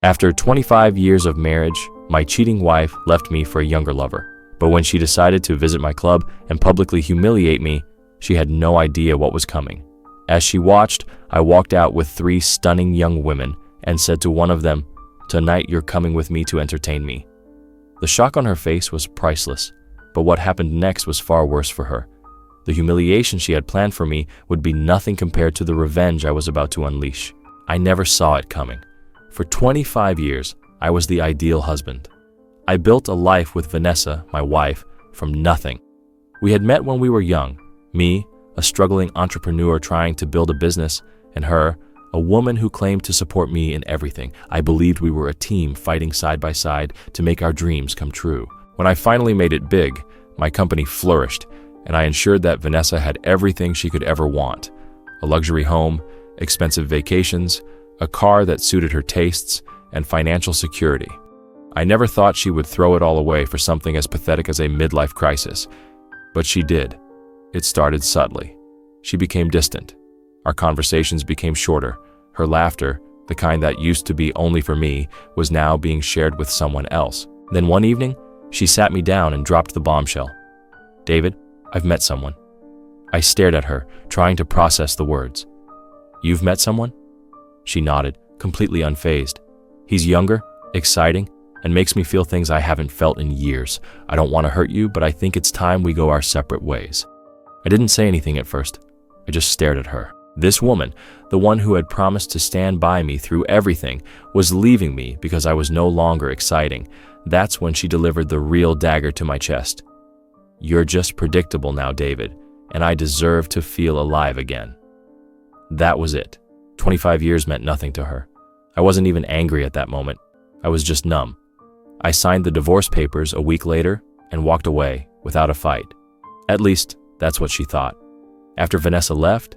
After 25 years of marriage, my cheating wife left me for a younger lover. But when she decided to visit my club and publicly humiliate me, she had no idea what was coming. As she watched, I walked out with 3 stunning young women and said to one of them, "Tonight you're coming with me to entertain me." The shock on her face was priceless, but what happened next was far worse for her. The humiliation she had planned for me would be nothing compared to the revenge I was about to unleash. I never saw it coming. For 25 years, I was the ideal husband. I built a life with Vanessa, my wife, from nothing. We had met when we were young. Me, a struggling entrepreneur trying to build a business, and her, a woman who claimed to support me in everything. I believed we were a team fighting side by side to make our dreams come true. When I finally made it big, my company flourished, and I ensured that Vanessa had everything she could ever want: a luxury home, expensive vacations, a car that suited her tastes, and financial security. I never thought she would throw it all away for something as pathetic as a midlife crisis, but she did. It started subtly. She became distant. Our conversations became shorter. Her laughter, the kind that used to be only for me, was now being shared with someone else. Then one evening, she sat me down and dropped the bombshell. "David, I've met someone." I stared at her, trying to process the words. "You've met someone?" She nodded, completely unfazed. "He's younger, exciting, and makes me feel things I haven't felt in years. I don't want to hurt you, but I think it's time we go our separate ways." I didn't say anything at first. I just stared at her. This woman, the one who had promised to stand by me through everything, was leaving me because I was no longer exciting. That's when she delivered the real dagger to my chest. "You're just predictable now, David, and I deserve to feel alive again." That was it. 25 years meant nothing to her. I wasn't even angry at that moment. I was just numb. I signed the divorce papers a week later and walked away without a fight. At least, that's what she thought. After Vanessa left,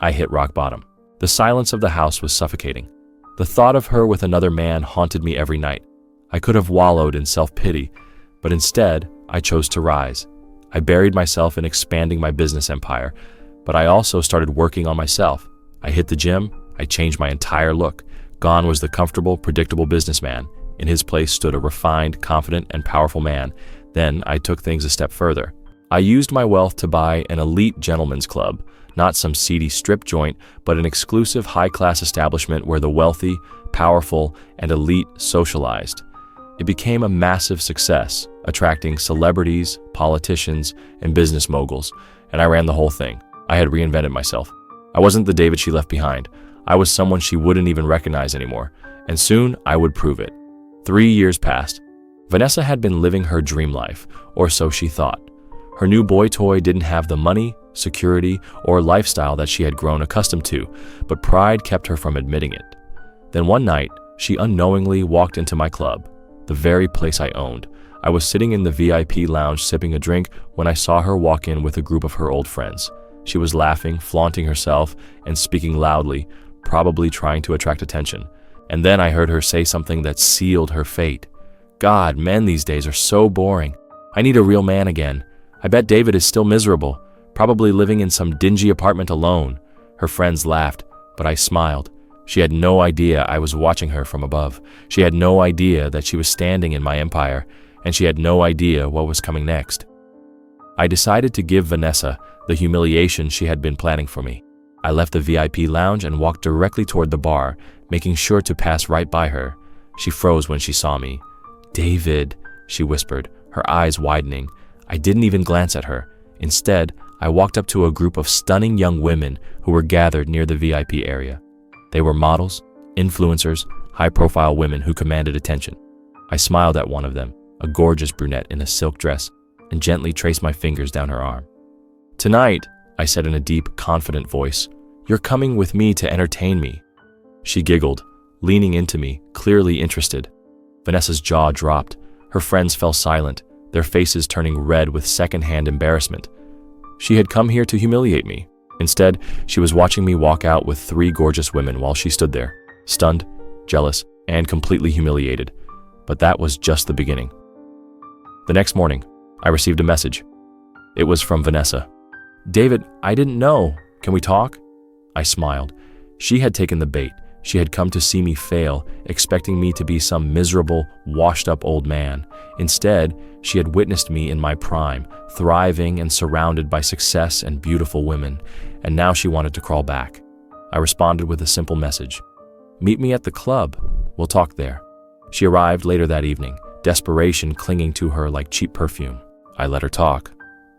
I hit rock bottom. The silence of the house was suffocating. The thought of her with another man haunted me every night. I could have wallowed in self-pity, but instead, I chose to rise. I buried myself in expanding my business empire, but I also started working on myself. I hit the gym. I changed my entire look. Gone was the comfortable, predictable businessman. In his place stood a refined, confident, and powerful man. Then I took things a step further. I used my wealth to buy an elite gentleman's club, not some seedy strip joint, but an exclusive high-class establishment where the wealthy, powerful, and elite socialized. It became a massive success, attracting celebrities, politicians, and business moguls, and I ran the whole thing. I had reinvented myself. I wasn't the David she left behind. I was someone she wouldn't even recognize anymore, and soon I would prove it. 3 years passed. Vanessa had been living her dream life, or so she thought. Her new boy toy didn't have the money, security, or lifestyle that she had grown accustomed to, but pride kept her from admitting it. Then one night, she unknowingly walked into my club, the very place I owned. I was sitting in the VIP lounge sipping a drink when I saw her walk in with a group of her old friends. She was laughing, flaunting herself, and speaking loudly, probably trying to attract attention. And then I heard her say something that sealed her fate. "God, men these days are so boring. I need a real man again. I bet David is still miserable, probably living in some dingy apartment alone." Her friends laughed, but I smiled. She had no idea I was watching her from above. She had no idea that she was standing in my empire, and she had no idea what was coming next. I decided to give Vanessa the humiliation she had been planning for me. I left the VIP lounge and walked directly toward the bar, making sure to pass right by her. She froze when she saw me. "David," she whispered, her eyes widening. I didn't even glance at her. Instead, I walked up to a group of stunning young women who were gathered near the VIP area. They were models, influencers, high-profile women who commanded attention. I smiled at one of them, a gorgeous brunette in a silk dress, and gently traced my fingers down her arm. "Tonight," I said in a deep, confident voice, "you're coming with me to entertain me." She giggled, leaning into me, clearly interested. Vanessa's jaw dropped. Her friends fell silent, their faces turning red with secondhand embarrassment. She had come here to humiliate me. Instead, she was watching me walk out with 3 gorgeous women while she stood there, stunned, jealous, and completely humiliated. But that was just the beginning. The next morning, I received a message. It was from Vanessa. "David, I didn't know. Can we talk?" I smiled. She had taken the bait. She had come to see me fail, expecting me to be some miserable, washed-up old man. Instead, she had witnessed me in my prime, thriving and surrounded by success and beautiful women, and now she wanted to crawl back. I responded with a simple message. "Meet me at the club. We'll talk there." She arrived later that evening, desperation clinging to her like cheap perfume. I let her talk,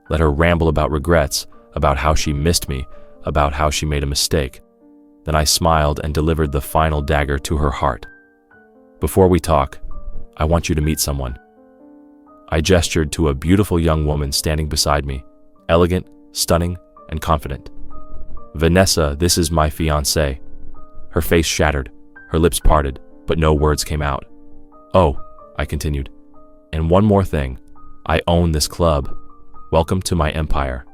let her ramble about regrets, about how she missed me, about how she made a mistake. Then I smiled and delivered the final dagger to her heart. "Before we talk, I want you to meet someone." I gestured to a beautiful young woman standing beside me, elegant, stunning, and confident. "Vanessa, this is my fiancée." Her face shattered, her lips parted, but no words came out. "Oh," I continued, "and one more thing. I own this club. Welcome to my empire."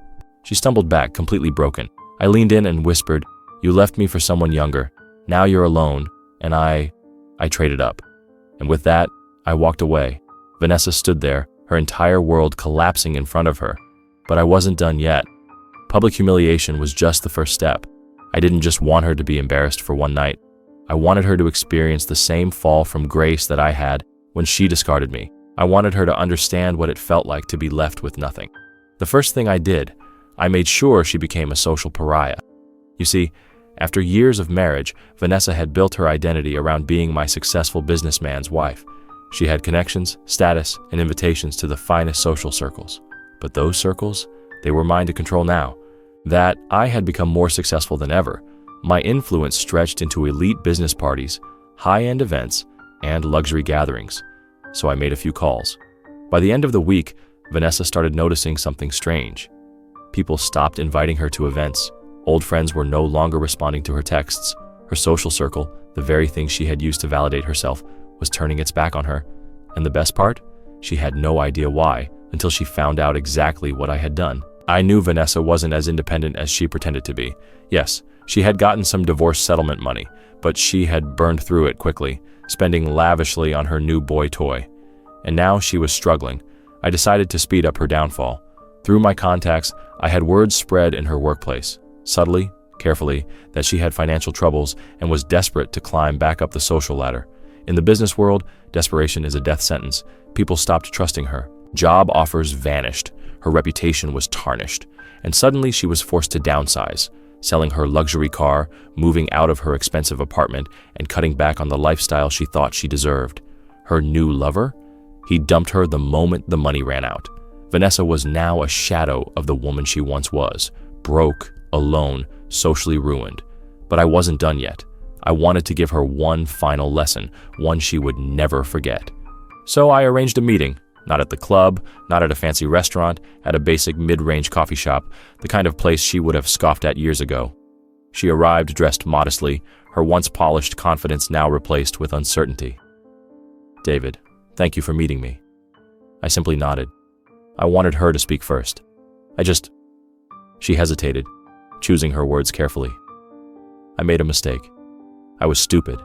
She stumbled back, completely broken. I leaned in and whispered, "You left me for someone younger. Now you're alone, and I traded up." And with that, I walked away. Vanessa stood there, her entire world collapsing in front of her. But I wasn't done yet. Public humiliation was just the first step. I didn't just want her to be embarrassed for one night. I wanted her to experience the same fall from grace that I had when she discarded me. I wanted her to understand what it felt like to be left with nothing. The first thing I did, I made sure she became a social pariah. You see, after years of marriage, Vanessa had built her identity around being my successful businessman's wife. She had connections, status, and invitations to the finest social circles. But those circles, they were mine to control now. That I had become more successful than ever. My influence stretched into elite business parties, high-end events, and luxury gatherings. So I made a few calls. By the end of the week, Vanessa started noticing something strange. People stopped inviting her to events. Old friends were no longer responding to her texts. Her social circle, the very thing she had used to validate herself, was turning its back on her. And the best part? She had no idea why, until she found out exactly what I had done. I knew Vanessa wasn't as independent as she pretended to be. Yes, she had gotten some divorce settlement money, but she had burned through it quickly, spending lavishly on her new boy toy. And now she was struggling. I decided to speed up her downfall. Through my contacts, I had word spread in her workplace, subtly, carefully, that she had financial troubles and was desperate to climb back up the social ladder. In the business world, desperation is a death sentence. People stopped trusting her. Job offers vanished. Her reputation was tarnished. And suddenly she was forced to downsize, selling her luxury car, moving out of her expensive apartment, and cutting back on the lifestyle she thought she deserved. Her new lover? He dumped her the moment the money ran out. Vanessa was now a shadow of the woman she once was, broke, alone, socially ruined. But I wasn't done yet. I wanted to give her one final lesson, one she would never forget. So I arranged a meeting, not at the club, not at a fancy restaurant, at a basic mid-range coffee shop, the kind of place she would have scoffed at years ago. She arrived dressed modestly, her once polished confidence now replaced with uncertainty. "David, thank you for meeting me." I simply nodded. I wanted her to speak first. She hesitated, choosing her words carefully. "I made a mistake. I was stupid,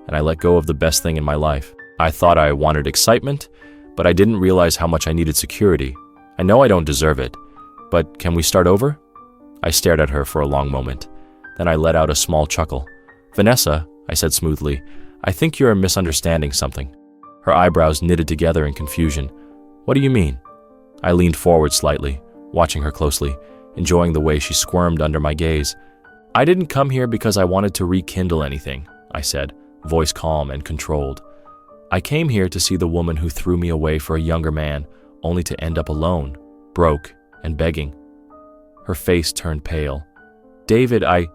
and I let go of the best thing in my life. I thought I wanted excitement, but I didn't realize how much I needed security. I know I don't deserve it, but can we start over?" I stared at her for a long moment. Then I let out a small chuckle. "Vanessa," I said smoothly, "I think you're misunderstanding something." Her eyebrows knitted together in confusion. "What do you mean?" I leaned forward slightly, watching her closely, enjoying the way she squirmed under my gaze. "I didn't come here because I wanted to rekindle anything," I said, voice calm and controlled. "I came here to see the woman who threw me away for a younger man, only to end up alone, broke, and begging." Her face turned pale. "David, I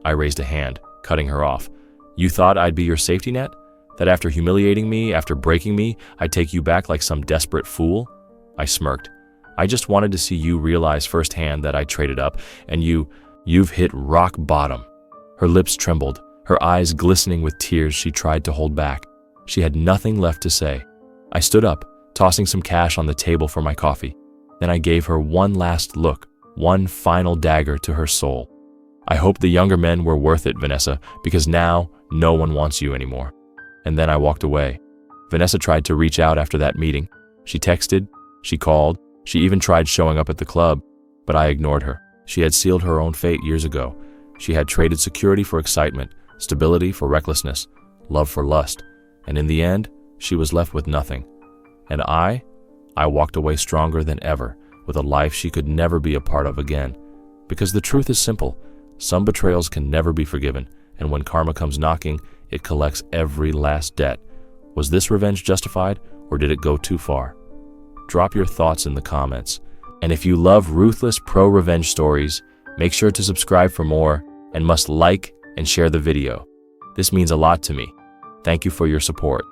raised a hand, cutting her off. "You thought I'd be your safety net? That after humiliating me, after breaking me, I'd take you back like some desperate fool?" I smirked. "I just wanted to see you realize firsthand that I traded up, and you've hit rock bottom." Her lips trembled, her eyes glistening with tears she tried to hold back. She had nothing left to say. I stood up, tossing some cash on the table for my coffee. Then I gave her one last look, one final dagger to her soul. "I hope the younger men were worth it, Vanessa, because now no one wants you anymore." And then I walked away. Vanessa tried to reach out after that meeting. She texted, she called, she even tried showing up at the club, but I ignored her. She had sealed her own fate years ago. She had traded security for excitement, stability for recklessness, love for lust, and in the end, she was left with nothing. And I walked away stronger than ever, with a life she could never be a part of again. Because the truth is simple, some betrayals can never be forgiven, and when karma comes knocking, it collects every last debt. Was this revenge justified, or did it go too far? Drop your thoughts in the comments. And if you love ruthless pro-revenge stories, make sure to subscribe for more, and must like and share the video. This means a lot to me. Thank you for your support.